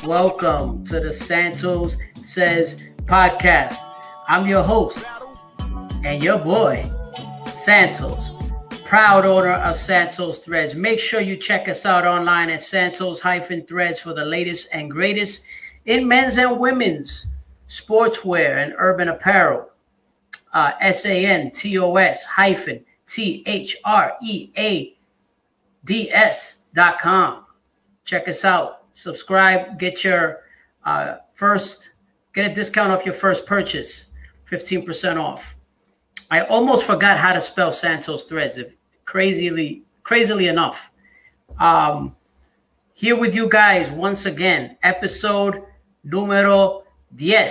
Welcome to the Santos Says podcast. I'm your host and your boy, Santos, proud owner of Santos Threads. Make sure you check us out online at Santos-Threads for the latest and greatest in men's and women's sportswear and urban apparel. SANTOS-THREADS.com. Check us out. Subscribe. Get your get a discount off your first purchase. 15% off. I almost forgot how to spell Santos Threads. Crazily enough. Here with you guys once again. Episode número 10.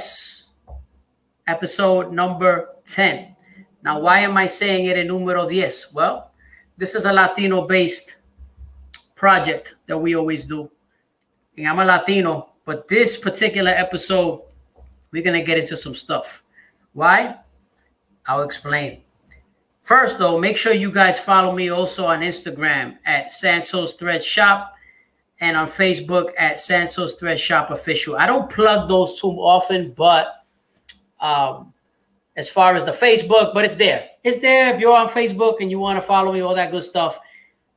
Episode number 10. Now, why am I saying it in número 10? Well, this is a Latino-based project that we always do. And I'm a Latino, but this particular episode, we're going to get into some stuff. Why? I'll explain. First, though, make sure you guys follow me also on Instagram at Santos Threads Shop and on Facebook at Santos Threads Shop Official. I don't plug those too often, but as far as the Facebook, but it's there. It's there if you're on Facebook and you want to follow me, all that good stuff.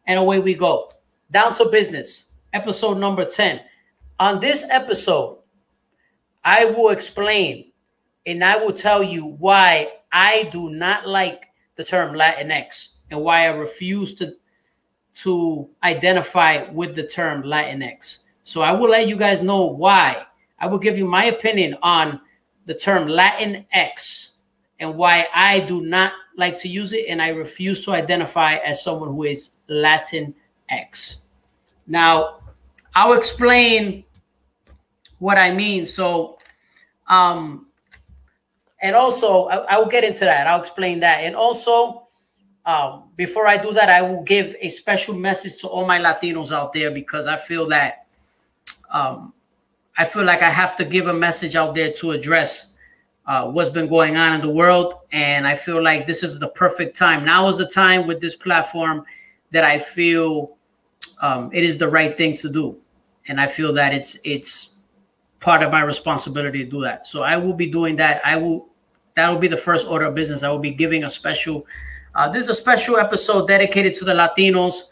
And away we go. Down to business. Episode number 10. On this episode, I will explain and I will tell you why I do not like the term Latinx and why I refuse to identify with the term Latinx. So I will let you guys know why. I will give you my opinion on the term Latinx and why I do not like to use it and I refuse to identify as someone who is Latinx. Now, I'll explain what I mean. So, and also, I will get into that. I'll explain that. And also, before I do that, I will give a special message to all my Latinos out there because I feel that I feel like I have to give a message out there to address what's been going on in the world. And I feel like this is the perfect time. Now is the time with this platform that I feel it is the right thing to do. And I feel that it's part of my responsibility to do that. So I will be doing that. That will be the first order of business. I will be giving a special, this is a special episode dedicated to the Latinos,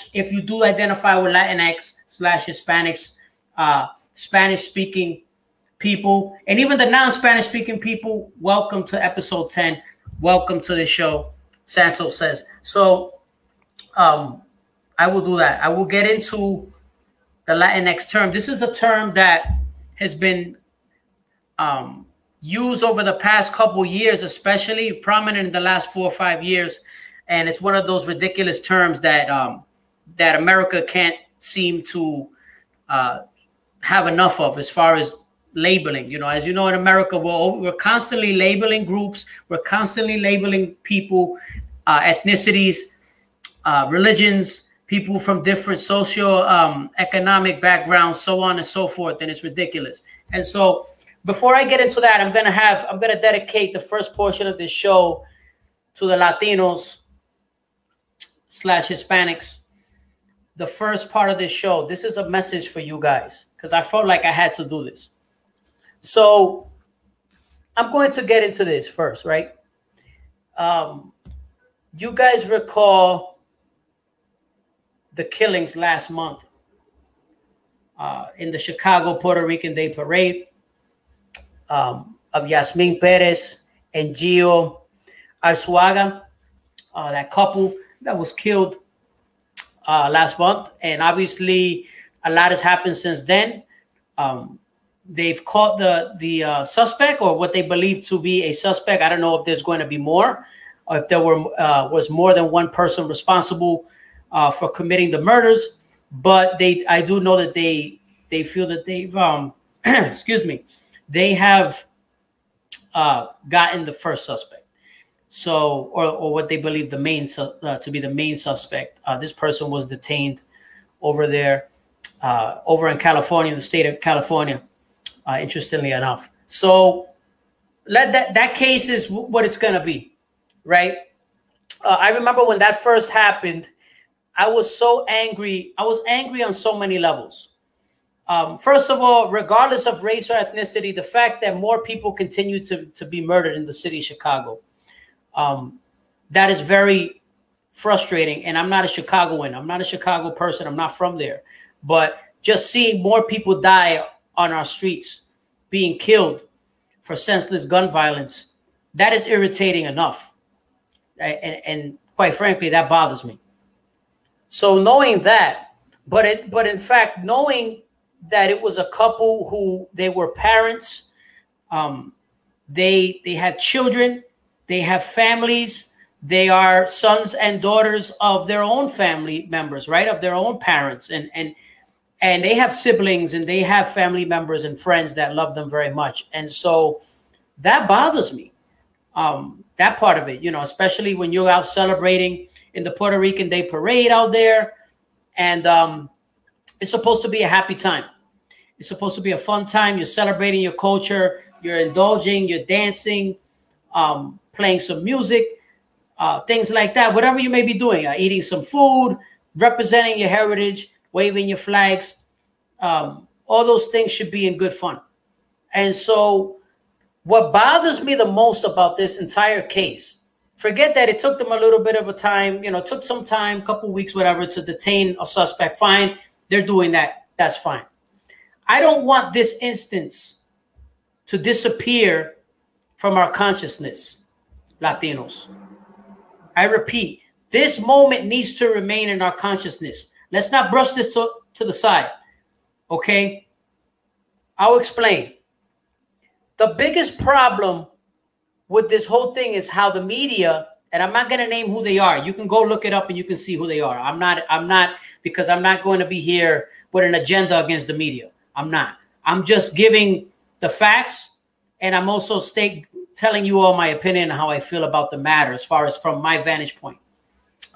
/ if you do identify with Latinx / Hispanics, Spanish speaking people, and even the non-Spanish speaking people. Welcome to episode 10. Welcome to the show, Santos Says. So I will do that. I will get into the Latinx term. This is a term that has been used over the past couple years, especially prominent in the last 4 or 5 years. And it's one of those ridiculous terms that that America can't seem to have enough of as far as labeling. You know, as you know, in America, we're constantly labeling groups. We're constantly labeling people, ethnicities, religions, people from different socio-economic backgrounds, so on and so forth, and it's ridiculous. And so before I get into that, I'm gonna dedicate the first portion of this show to the Latinos / Hispanics. The first part of this show, this is a message for you guys, because I felt like I had to do this. So I'm going to get into this first, right? You guys recall the killings last month in the Chicago Puerto Rican Day Parade of Yasmin Perez and Gio Arzuaga, that couple that was killed last month. And obviously, a lot has happened since then. They've caught the suspect, or what they believe to be a suspect. I don't know if there's going to be more, or if there was more than one person responsible for committing the murders, but I do know that they feel that they've excuse me, they have gotten the first suspect. So, or what they believe the main to be the main suspect. This person was detained over there, over in California, in the state of California. Interestingly enough, so that case is what it's gonna be, right? I remember when that first happened. I was so angry. I was angry on so many levels. First of all, regardless of race or ethnicity, the fact that more people continue to be murdered in the city of Chicago, that is very frustrating. And I'm not a Chicagoan. I'm not a Chicago person. I'm not from there. But just seeing more people die on our streets, being killed for senseless gun violence, that is irritating enough. And quite frankly, that bothers me. So knowing that, but in fact, knowing that it was a couple who they were parents, they had children, they have families, they are sons and daughters of their own family members, right? Of their own parents, and they have siblings and they have family members and friends that love them very much. And so that bothers me, that part of it, you know, especially when you're out celebrating in the Puerto Rican Day Parade out there. And it's supposed to be a happy time. It's supposed to be a fun time. You're celebrating your culture. You're indulging, you're dancing, playing some music, things like that, whatever you may be doing, eating some food, representing your heritage, waving your flags. All those things should be in good fun. And so what bothers me the most about this entire case, forget that it took them a little bit of a time, you know, it took some time, a couple weeks, whatever, to detain a suspect. Fine. They're doing that. That's fine. I don't want this instance to disappear from our consciousness, Latinos. I repeat, this moment needs to remain in our consciousness. Let's not brush this to the side. Okay? I'll explain. The biggest problem with this whole thing is how the media, and I'm not going to name who they are. You can go look it up and you can see who they are. I'm not, because I'm not going to be here with an agenda against the media. I'm not. I'm just giving the facts, and I'm also telling you all my opinion on how I feel about the matter as far as from my vantage point.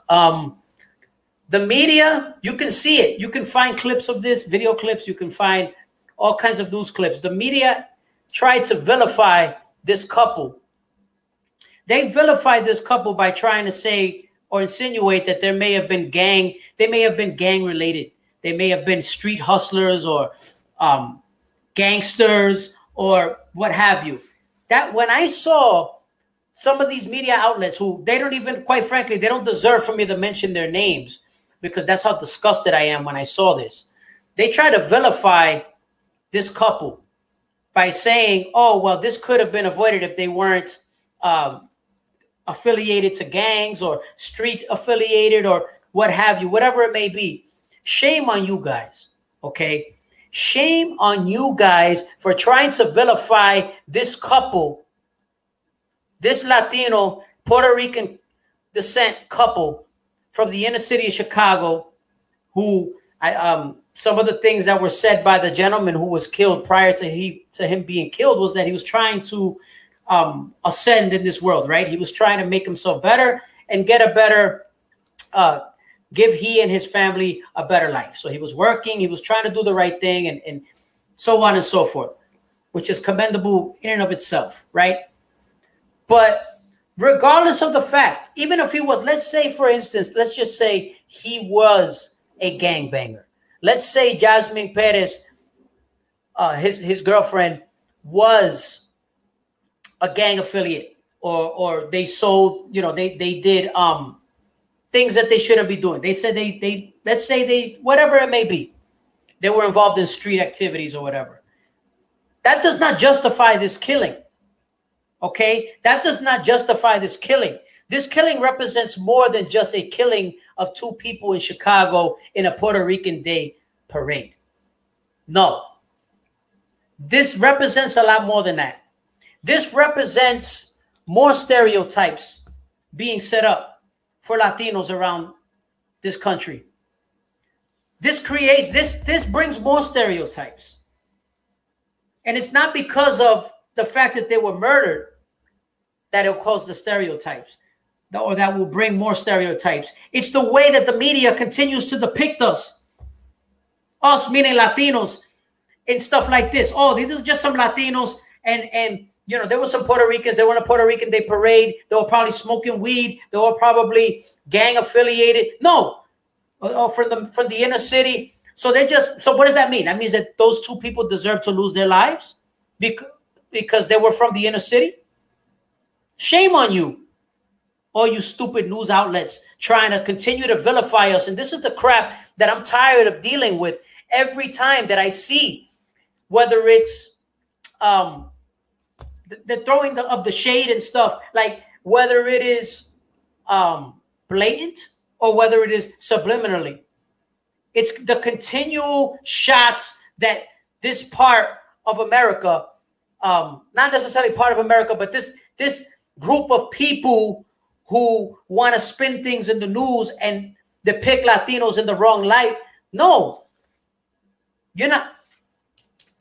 The media, you can see it. You can find clips of this, video clips. You can find all kinds of news clips. The media tried to vilify this couple. They vilified this couple by trying to say or insinuate that they may have been gang related. They may have been street hustlers or gangsters or what have you. That when I saw some of these media outlets who they don't even, quite frankly, they don't deserve for me to mention their names because that's how disgusted I am when I saw this. They try to vilify this couple by saying, oh, well, this could have been avoided if they weren't affiliated to gangs or street affiliated or what have you, whatever it may be. Shame on you guys, okay? Shame on you guys for trying to vilify this couple, this Latino, Puerto Rican descent couple from the inner city of Chicago, who some of the things that were said by the gentleman who was killed prior to him being killed was that he was trying to ascend in this world, right? He was trying to make himself better and get a better, give he and his family a better life. So he was working, he was trying to do the right thing and so on and so forth, which is commendable in and of itself, right? But regardless of the fact, even if he was, let's say, for instance, let's just say he was a gangbanger. Let's say Jasmine Perez, his girlfriend, was a gang affiliate, or they sold, you know, they did things that they shouldn't be doing. They said let's say they, whatever it may be, they were involved in street activities or whatever. That does not justify this killing. Okay, that does not justify this killing. This killing represents more than just a killing of two people in Chicago in a Puerto Rican Day parade. No, this represents a lot more than that. This represents more stereotypes being set up for Latinos around this country. This creates, this brings more stereotypes. And it's not because of the fact that they were murdered that it'll cause the stereotypes, or that will bring more stereotypes. It's the way that the media continues to depict us meaning Latinos, in stuff like this. Oh, these are just some Latinos, and you know, there were some Puerto Ricans. They were in a Puerto Rican Day parade. They were probably smoking weed. They were probably gang affiliated. No, from the inner city. So what does that mean? That means that those two people deserve to lose their lives because they were from the inner city? Shame on you. All you stupid news outlets trying to continue to vilify us. And this is the crap that I'm tired of dealing with every time that I see, whether it's the throwing of the shade and stuff, like whether it is blatant or whether it is subliminally. It's the continual shots that this part of America, not necessarily part of America, but this group of people who want to spin things in the news and depict Latinos in the wrong light. No, you're not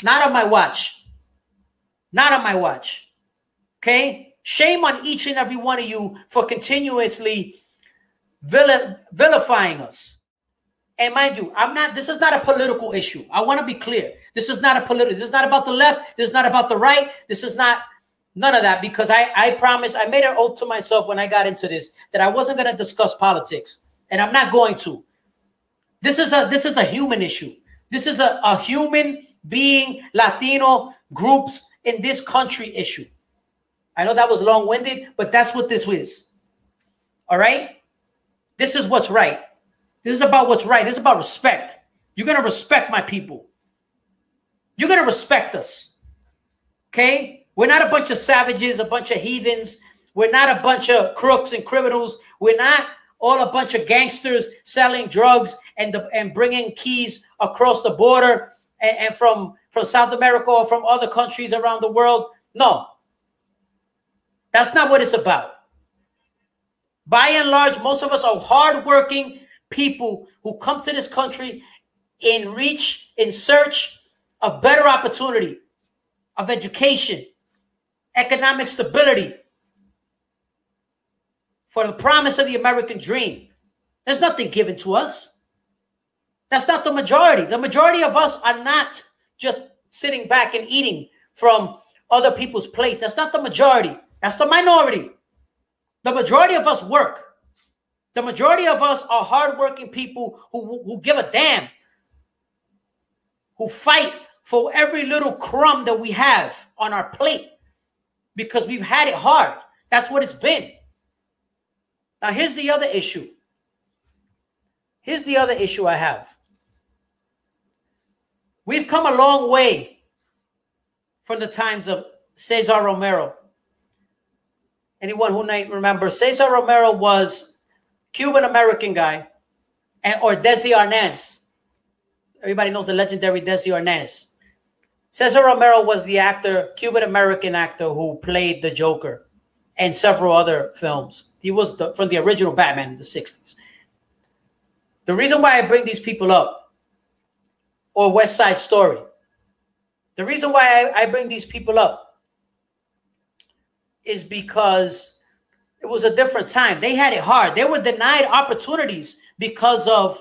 on my watch. Not on my watch. Okay? Shame on each and every one of you for continuously vilifying us. And mind you, this is not a political issue. I want to be clear. This is not this is not about the left. This is not about the right. This is not none of that, because I promised, I made an oath to myself when I got into this that I wasn't going to discuss politics, and I'm not going to. This is a human issue. This is a human being, Latino groups in this country issue. I know that was long-winded, but that's what this is. All right? This is what's right. This is about what's right. This is about respect. You're going to respect my people. You're going to respect us. Okay? We're not a bunch of savages, a bunch of heathens. We're not a bunch of crooks and criminals. We're not all a bunch of gangsters selling drugs and bringing keys across the border and from South America or from other countries around the world. No. That's not what it's about. By and large, most of us are hardworking people who come to this country in search of better opportunity, of education, economic stability, for the promise of the American dream. There's nothing given to us. That's not the majority. The majority of us are not just sitting back and eating from other people's plates. That's not the majority. That's the minority. The majority of us work. The majority of us are hardworking people who give a damn, who fight for every little crumb that we have on our plate because we've had it hard. That's what it's been. Now, here's the other issue. Here's the other issue I have. We've come a long way from the times of Cesar Romero. Anyone who might remember, Cesar Romero was Cuban-American guy, or Desi Arnaz. Everybody knows the legendary Desi Arnaz. Cesar Romero was the actor, Cuban-American actor who played the Joker and several other films. He was from the original Batman in the 60s. The reason why I bring these people up, or West Side Story, the reason why I bring these people up is because it was a different time. They had it hard. They were denied opportunities because of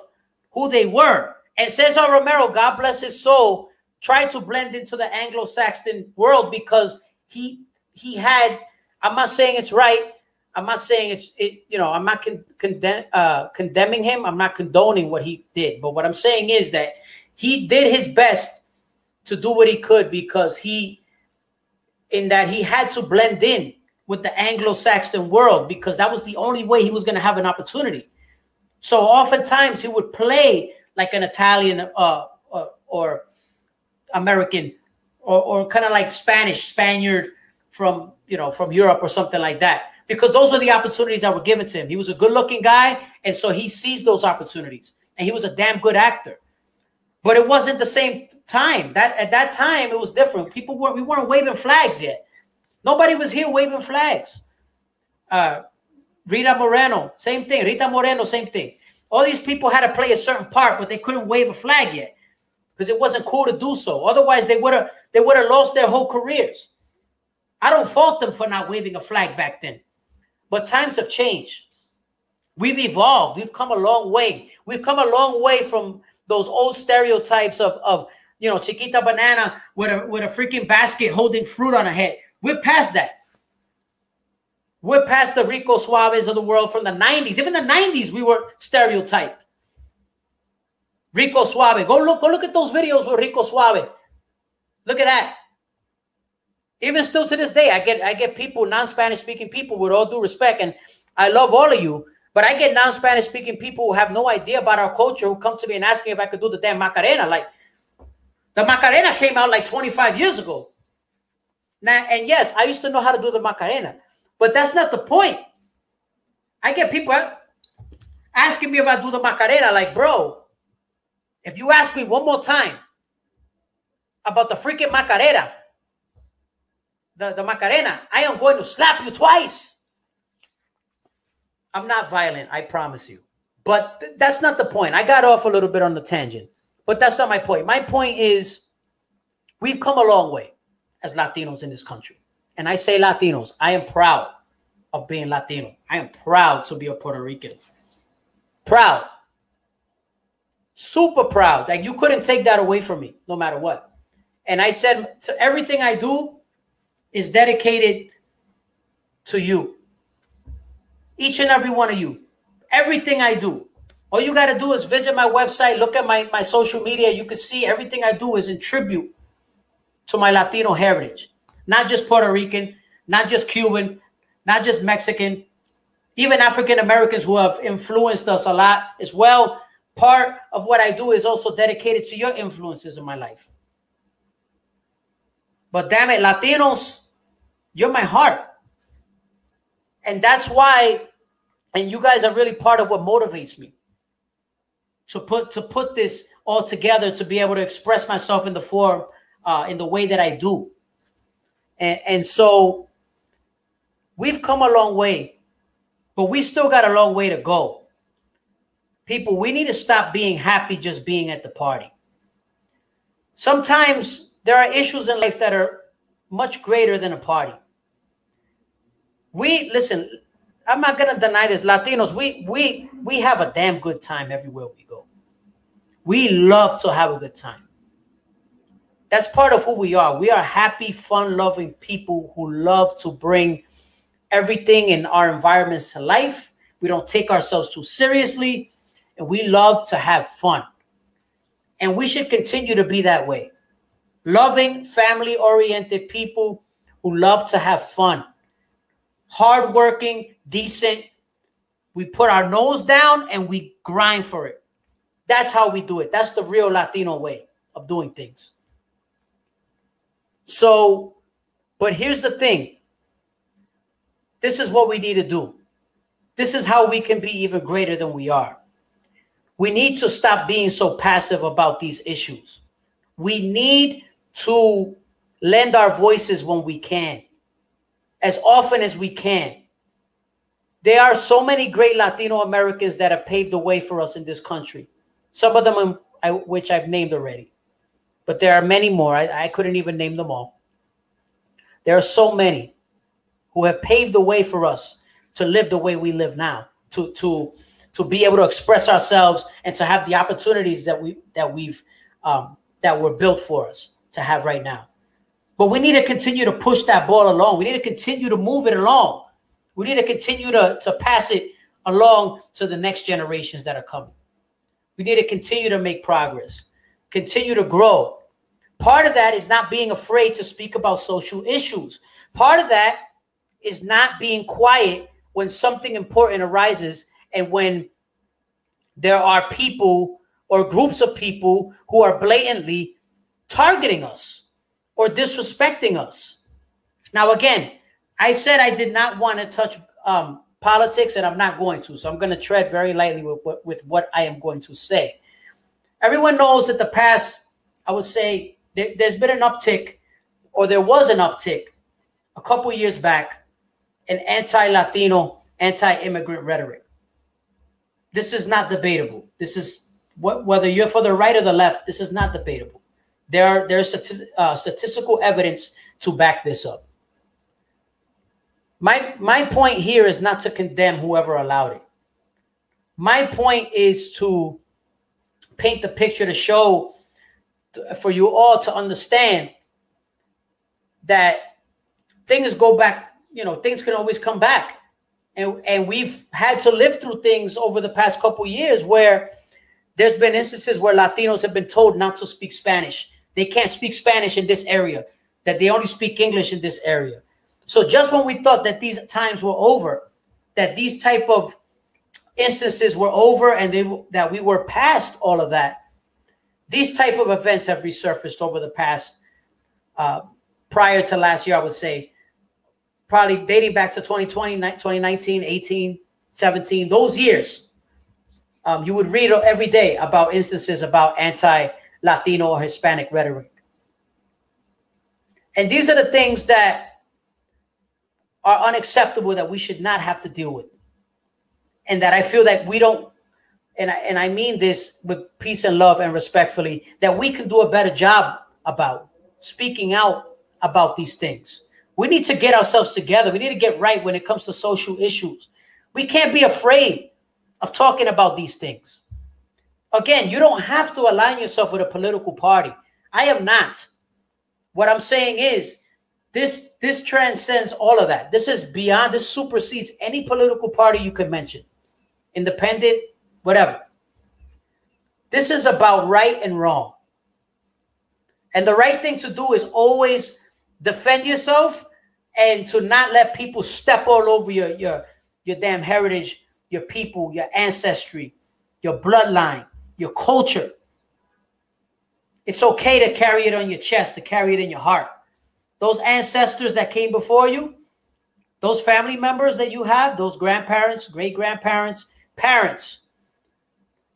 who they were. And Cesar Romero, God bless his soul, tried to blend into the Anglo-Saxon world because he had, I'm not saying it's right. I'm not saying I'm not condemning him. I'm not condoning what he did. But what I'm saying is that he did his best to do what he could because he had to blend in with the Anglo-Saxon world because that was the only way he was going to have an opportunity. So oftentimes he would play like an Italian or American or kind of like Spaniard from Europe or something like that. Because those were the opportunities that were given to him. He was a good-looking guy, and so he seized those opportunities. And he was a damn good actor. But it wasn't the same time. At that time, it was different. We weren't waving flags yet. Nobody was here waving flags. Rita Moreno, same thing. Rita Moreno, same thing. All these people had to play a certain part, but they couldn't wave a flag yet because it wasn't cool to do so. Otherwise, they would have lost their whole careers. I don't fault them for not waving a flag back then. But times have changed. We've evolved. We've come a long way. We've come a long way from those old stereotypes of Chiquita Banana with a freaking basket holding fruit on her head. We're past that. We're past the Rico Suaves of the world from the 90s. Even the 90s, we were stereotyped. Rico Suave. Go look at those videos with Rico Suave. Look at that. Even still to this day, I get people, non-Spanish speaking people, with all due respect, and I love all of you, but I get non-Spanish speaking people who have no idea about our culture who come to me and ask me if I could do the damn Macarena. Like, the Macarena came out like 25 years ago. Now, and yes, I used to know how to do the Macarena, but that's not the point. I get people asking me if I do the Macarena. Like, bro, if you ask me one more time about the freaking Macarena, the Macarena, I am going to slap you twice. I'm not violent, I promise you. But that's not the point. I got off a little bit on the tangent, but that's not my point. My point is we've come a long way as Latinos in this country. And I say Latinos, I am proud of being Latino. I am proud to be a Puerto Rican. Proud. Super proud. Like, you couldn't take that away from me, no matter what. And I said, to everything I do is dedicated to you. Each and every one of you. Everything I do. All you got to do is visit my website, look at my social media. You can see everything I do is in tribute to my Latino heritage. Not just Puerto Rican, not just Cuban, not just Mexican, even African Americans who have influenced us a lot as well. Part of what I do is also dedicated to your influences in my life. But damn it, Latinos, you're my heart. And that's why, and you guys are really part of what motivates me to put this all together, to be able to express myself in the form, in the way that I do. And so we've come a long way, but we still got a long way to go. People, we need to stop being happy just being at the party. Sometimes there are issues in life that are much greater than a party. Listen, I'm not going to deny this. Latinos, we have a damn good time everywhere we go. We love to have a good time. That's part of who we are. We are happy, fun-loving people who love to bring everything in our environments to life. We don't take ourselves too seriously, and we love to have fun. And we should continue to be that way. Loving, family-oriented people who love to have fun. Hardworking, decent. We put our nose down and we grind for it. That's how we do it. That's the real Latino way of doing things. So, but here's the thing. This is what we need to do. This is how we can be even greater than we are. We need to stop being so passive about these issues. We need to lend our voices when we can, as often as we can. There are so many great Latino Americans that have paved the way for us in this country. Some of them which I've named already. But there are many more. I couldn't even name them all. There are so many who have paved the way for us to live the way we live now, to be able to express ourselves and to have the opportunities that were built for us to have right now. But we need to continue to push that ball along. We need to continue to move it along. We need to continue to pass it along to the next generations that are coming. We need to continue to make progress, continue to grow. Part of that is not being afraid to speak about social issues. Part of that is not being quiet when something important arises and when there are people or groups of people who are blatantly targeting us or disrespecting us. Now, again, I said I did not want to touch politics, and I'm not going to. So I'm going to tread very lightly with what I am going to say. Everyone knows that the past, I would say, there's been an uptick, or there was an uptick a couple years back in anti-Latino, anti-immigrant rhetoric. This is not debatable. This is whether you're for the right or the left, this is not debatable. There's statistical evidence to back this up. My point here is not to condemn whoever allowed it. My point is to paint the picture to show for you all to understand that things go back, things can always come back. And we've had to live through things over the past couple years where There's been instances where Latinos have been told not to speak Spanish. They can't speak Spanish in this area, that they only speak English in this area. So just when we thought that these times were over, that these type of instances were over and that we were past all of that, these type of events have resurfaced over the past, prior to last year, I would say, probably dating back to 2020, 2019, 18, 17, those years. You would read every day about instances about anti-Latino or Hispanic rhetoric. And these are the things that are unacceptable, that we should not have to deal with. And that I feel that we don't, and I mean this with peace and love and respectfully, that we can do a better job about speaking out about these things. We need to get ourselves together. We need to get right when it comes to social issues. We can't be afraid of talking about these things. Again, you don't have to align yourself with a political party. I am not. What I'm saying is this transcends all of that. This is beyond, this supersedes any political party you can mention. Independent, whatever. This is about right and wrong. And the right thing to do is always defend yourself and to not let people step all over your damn heritage, your people, your ancestry, your bloodline, your culture. It's okay to carry it on your chest, to carry it in your heart. Those ancestors that came before you, those family members that you have, those grandparents, great-grandparents, parents,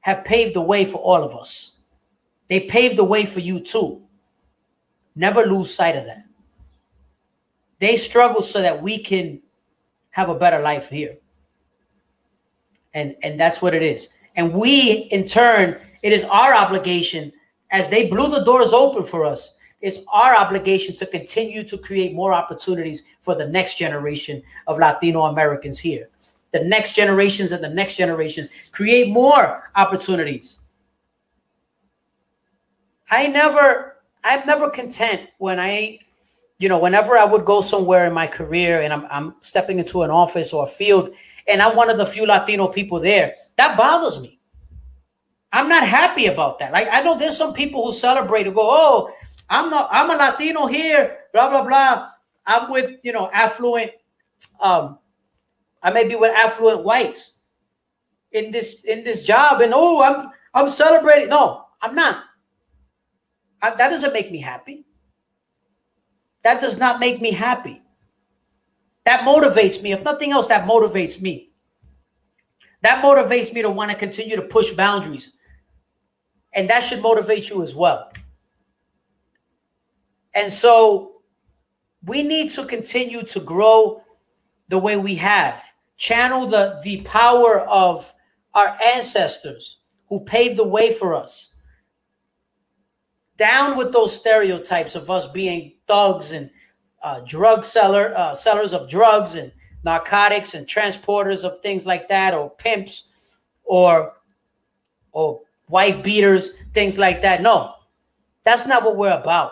have paved the way for all of us. They paved the way for you too. Never lose sight of that. They struggle so that we can have a better life here. And that's what it is. And we, in turn, it is our obligation, as they blew the doors open for us, it's our obligation to continue to create more opportunities for the next generation of Latino Americans here. The next generations and the next generations, create more opportunities. I'm never content when whenever I would go somewhere in my career and I'm stepping into an office or a field and I'm one of the few Latino people there, that bothers me. I'm not happy about that. I know there's some people who celebrate and go, oh, I'm a Latino here, blah, blah, blah. I'm with, affluent, I may be with affluent whites in this job, and oh, I'm celebrating. No, I'm not. That doesn't make me happy. That does not make me happy. That motivates me. If nothing else, that motivates me. That motivates me to want to continue to push boundaries. And that should motivate you as well. And so we need to continue to grow the way we have. Channel the power of our ancestors who paved the way for us. Down with those stereotypes of us being thugs and sellers of drugs and narcotics and transporters of things like that, or pimps or wife beaters, things like that. No, that's not what we're about.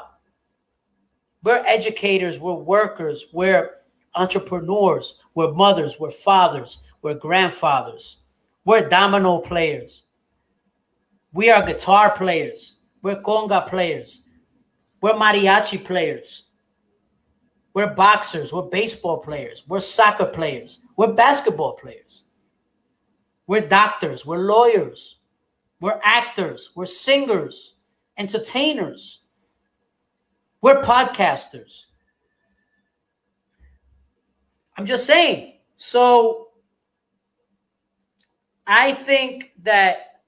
We're educators, we're workers, we're entrepreneurs, we're mothers, we're fathers, we're grandfathers, we're domino players, we are guitar players, we're conga players, we're mariachi players, we're boxers, we're baseball players, we're soccer players, we're basketball players, we're doctors, we're lawyers, we're actors, we're singers, entertainers, we're podcasters. I'm just saying. So I think that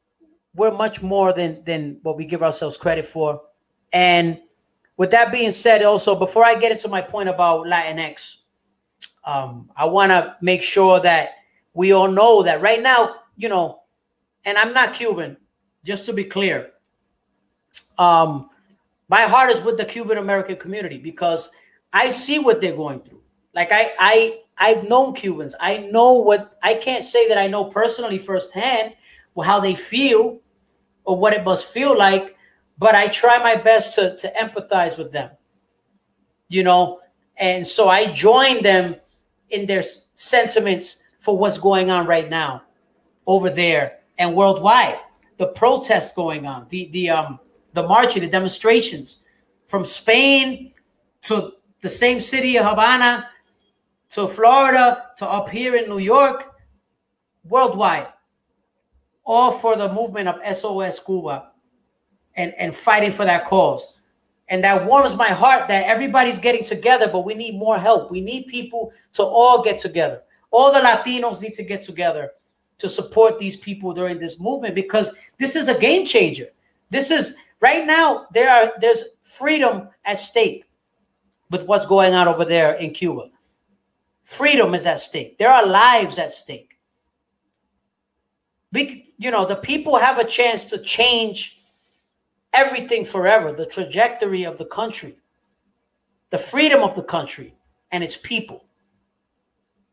we're much more than what we give ourselves credit for. And with that being said, also, before I get into my point about Latinx, I want to make sure that we all know that right now, and I'm not Cuban, just to be clear. My heart is with the Cuban American community because I see what they're going through. Like I've known Cubans. I know I can't say that I know personally firsthand how they feel or what it must feel like, but I try my best to empathize with them, and so I join them in their sentiments for what's going on right now over there and worldwide. the protests going on, the marching, the demonstrations from Spain to the same city of Havana to Florida to up here in New York, worldwide, all for the movement of SOS Cuba and fighting for that cause. And that warms my heart that everybody's getting together, but we need more help. We need people to all get together. All the Latinos need to get together to support these people during this movement, because this is a game changer. This is right now, there's freedom at stake with what's going on over there in Cuba. Freedom is at stake. There are lives at stake. The people have a chance to change everything forever, the trajectory of the country, the freedom of the country and its people.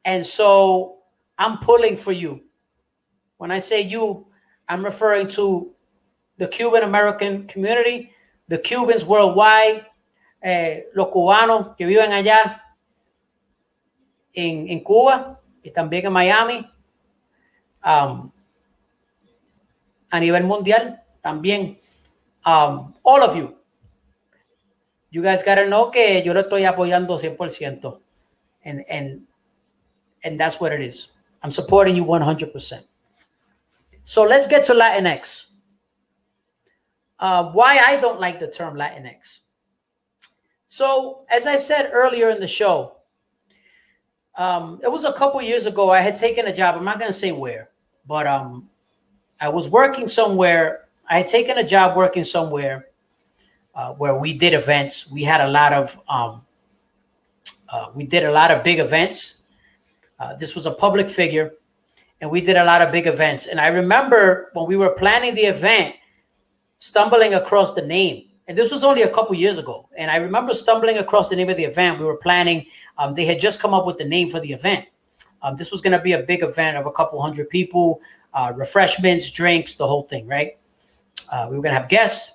And so I'm pulling for you. When I say you, I'm referring to the Cuban American community, the Cubans worldwide, los cubanos que viven allá en Cuba y también en Miami, a nivel mundial también. All of you. You guys gotta know que yo lo estoy apoyando 100%. And that's what it is. I'm supporting you 100%. So let's get to Latinx. Why I don't like the term Latinx. So as I said earlier in the show, it was a couple years ago. I had taken a job. I'm not going to say where, but I was working somewhere. I had taken a job working somewhere where we did events. We had a lot of big events. This was a public figure, and we did a lot of big events. And I remember when we were planning the event, stumbling across the name. And this was only a couple years ago. And I remember stumbling across the name of the event. We were planning. They had just come up with the name for the event. This was going to be a big event of a couple hundred people, refreshments, drinks, the whole thing, right? We were going to have guests.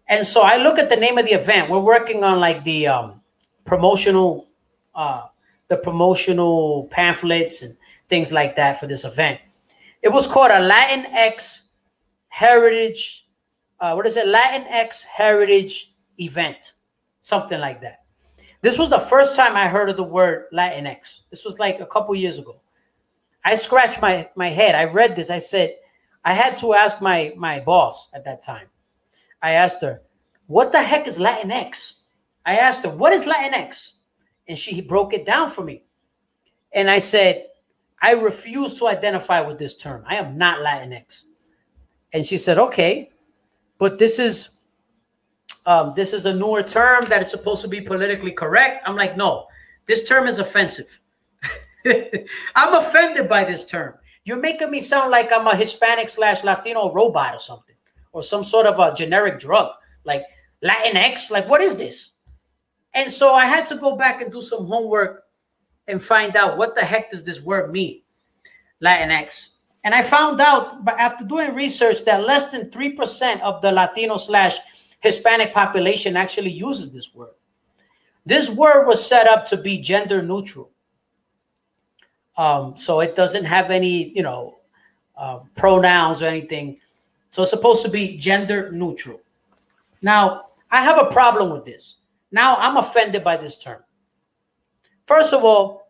And so I look at the name of the event. We're working on like the promotional pamphlets and things like that for this event. It was called a Latinx Heritage. Latinx Heritage Event, something like that. This was the first time I heard of the word Latinx. This was like a couple years ago. I scratched my head. I read this. I said, I had to ask my boss at that time. I asked her, what the heck is Latinx? I asked her, what is Latinx? And she broke it down for me. And I said, I refuse to identify with this term. I am not Latinx. And she said, okay. But this is a newer term that is supposed to be politically correct. I'm like, no, this term is offensive. I'm offended by this term. You're making me sound like I'm a Hispanic/Latino robot or something, or some sort of a generic drug, like Latinx. Like, what is this? And so I had to go back and do some homework and find out what the heck does this word mean, Latinx. And I found out, but after doing research, that less than 3% of the Latino/Hispanic population actually uses this word. This word was set up to be gender neutral. So it doesn't have any, pronouns or anything. So it's supposed to be gender neutral. Now, I have a problem with this. Now I'm offended by this term. First of all,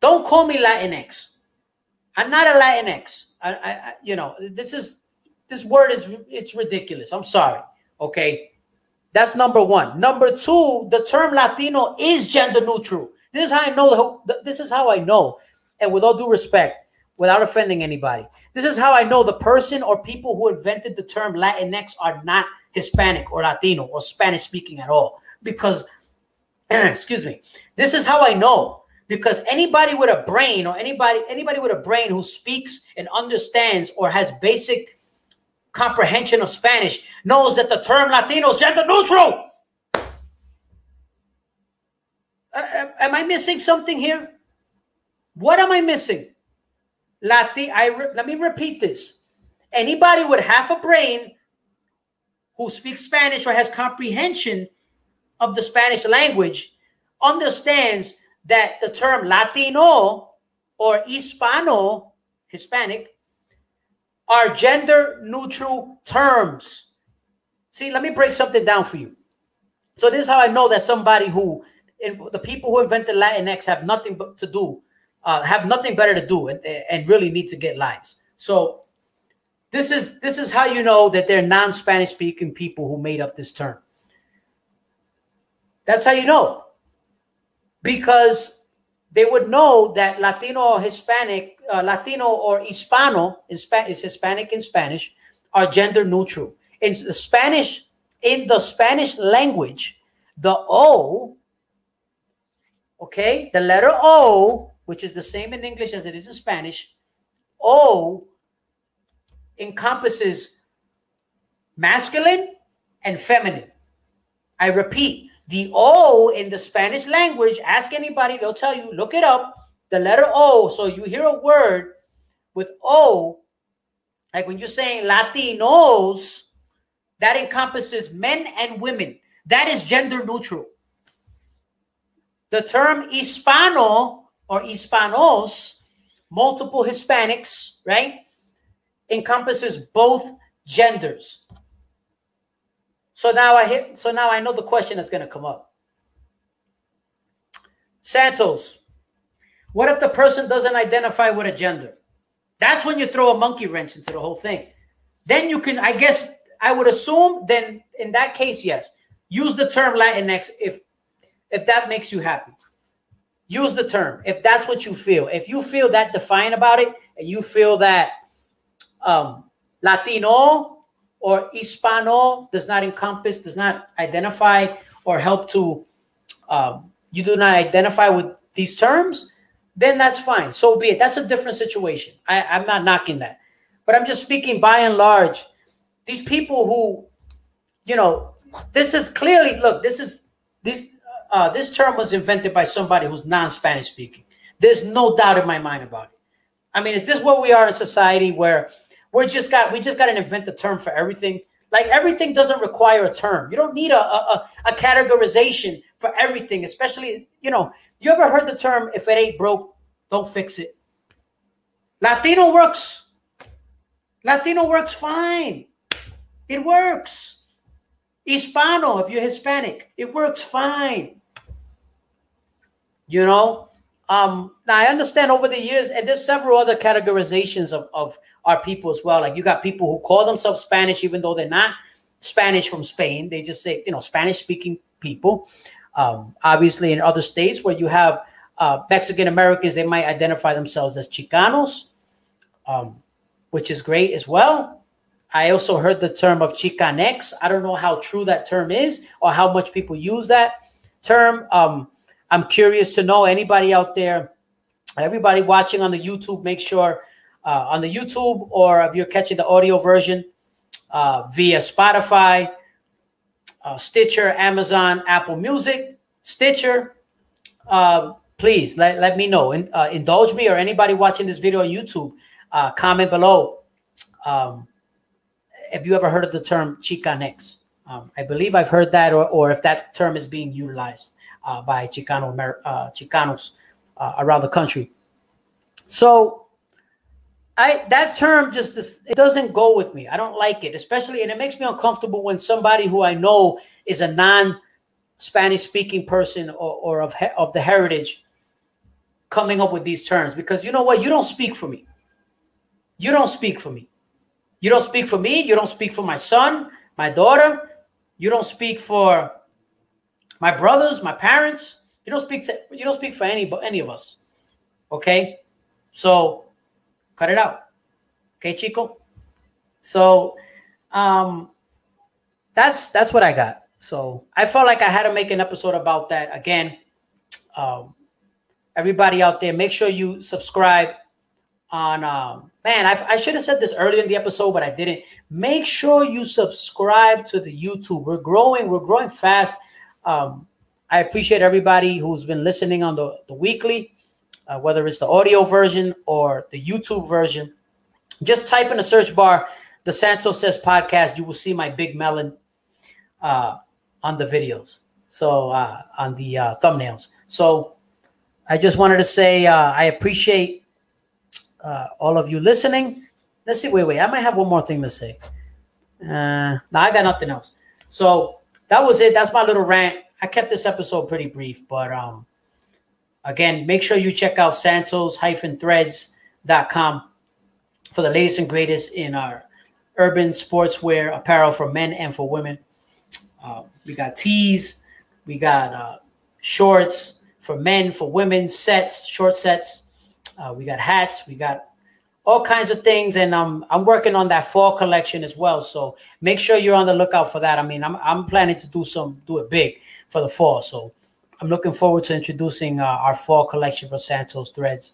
don't call me Latinx. I'm not a Latinx. This word it's ridiculous. I'm sorry. Okay. That's number one. Number two, the term Latino is gender neutral. This is how I know. And with all due respect, without offending anybody, this is how I know the person or people who invented the term Latinx are not Hispanic or Latino or Spanish speaking at all. Because, excuse me, this is how I know. Because anybody with a brain or anybody with a brain who speaks and understands or has basic comprehension of Spanish knows that the term Latino is gender neutral. Am I missing something here? What am I missing? Let me repeat this. Anybody with half a brain who speaks Spanish or has comprehension of the Spanish language understands that the term Latino or Hispanic, are gender neutral terms. See, let me break something down for you. So this is how I know that somebody who, the people who invented Latinx have nothing but to do, have nothing better to do, and really need to get lives. So this is how you know that they're non-Spanish speaking people who made up this term. That's how you know, because they would know that Latino or Hispanic, Latino or Hispano is Hispanic in Spanish, are gender neutral. In the Spanish language, the O, okay, the letter O, which is the same in English as it is in Spanish, O encompasses masculine and feminine. I repeat, the O in the Spanish language, ask anybody, they'll tell you, look it up, the letter O. So you hear a word with O, like when you're saying Latinos, that encompasses men and women. That is gender neutral. The term Hispano or Hispanos, multiple Hispanics, right, encompasses both genders. So now I know the question that's going to come up. Santos, what if the person doesn't identify with a gender? That's when you throw a monkey wrench into the whole thing. Then you can, I guess, I would assume, then in that case, yes, use the term Latinx if that makes you happy. Use the term if that's what you feel. If you feel that defiant about it, and you feel that Latino or Hispano does not encompass, does not identify or help to, you do not identify with these terms, then that's fine. So be it. That's a different situation. I'm not knocking that. But I'm just speaking by and large. These people who, you know, this is clearly, look, this term was invented by somebody who's non-Spanish speaking. There's no doubt in my mind about it. I mean, is this what we are in society where we just got to invent the term for everything? Like everything doesn't require a term. You don't need a categorization for everything, especially, you know, you ever heard the term, if it ain't broke, don't fix it? Latino works. Latino works fine. It works. Hispano, if you're Hispanic, it works fine. You know, now I understand over the years, and there's several other categorizations of our people as well. Like you got people who call themselves Spanish, even though they're not Spanish from Spain. They just say, you know, Spanish-speaking people. Obviously, in other states where you have Mexican Americans, they might identify themselves as Chicanos, which is great as well. I also heard the term of Chicanx. I don't know how true that term is or how much people use that term. I'm curious to know, anybody out there, everybody watching on the YouTube, make sure on the YouTube, or if you're catching the audio version via Spotify, Stitcher, Amazon, Apple Music, Stitcher, please let me know. Indulge me, or anybody watching this video on YouTube, comment below if you ever heard of the term Chicanx. I believe I've heard that, or if that term is being utilized by Chicanos around the country. So that term it doesn't go with me. I don't like it, especially, and it makes me uncomfortable when somebody who I know is a non-Spanish speaking person or of the heritage coming up with these terms, because you know what? You don't speak for me. You don't speak for me. You don't speak for me. You don't speak for my son, my daughter. You don't speak for my brothers, my parents. You don't speak for any of us. Okay? So cut it out. Okay, Chico? So that's what I got. So I felt like I had to make an episode about that. Again, everybody out there, make sure you subscribe on man, I should have said this earlier in the episode, but I didn't. Make sure you subscribe to the YouTube. We're growing fast. I appreciate everybody who's been listening on the weekly, whether it's the audio version or the YouTube version. Just type in the search bar the Santos Says Podcast. You will see my big melon on the videos. So on the thumbnails. So I just wanted to say I appreciate all of you listening. let's see. Wait. I might have one more thing to say. No, I got nothing else. So that was it. That's my little rant. I kept this episode pretty brief, but again, make sure you check out santosthreads.com for the latest and greatest in our urban sportswear apparel for men and for women. We got tees, we got shorts for men, for women, sets, short sets. We got hats, we got all kinds of things, and I'm working on that fall collection as well. So make sure you're on the lookout for that. I mean, I'm planning to do it big for the fall. So I'm looking forward to introducing our fall collection for Santos Threads.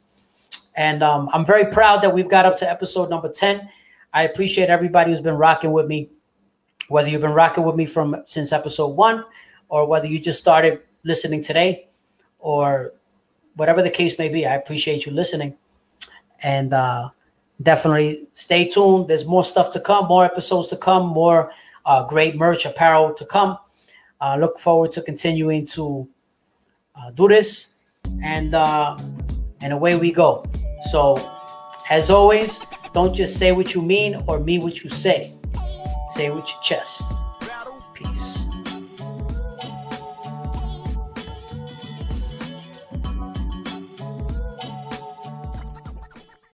And I'm very proud that we've got up to episode number 10. I appreciate everybody who's been rocking with me, whether you've been rocking with me since episode 1, or whether you just started listening today, or whatever the case may be. I appreciate you listening. And definitely stay tuned. There's more stuff to come, more episodes to come, more great merch apparel to come. Look forward to continuing to do this, and away we go. So as always, don't just say what you mean or mean what you say. Say it with your chest. Peace.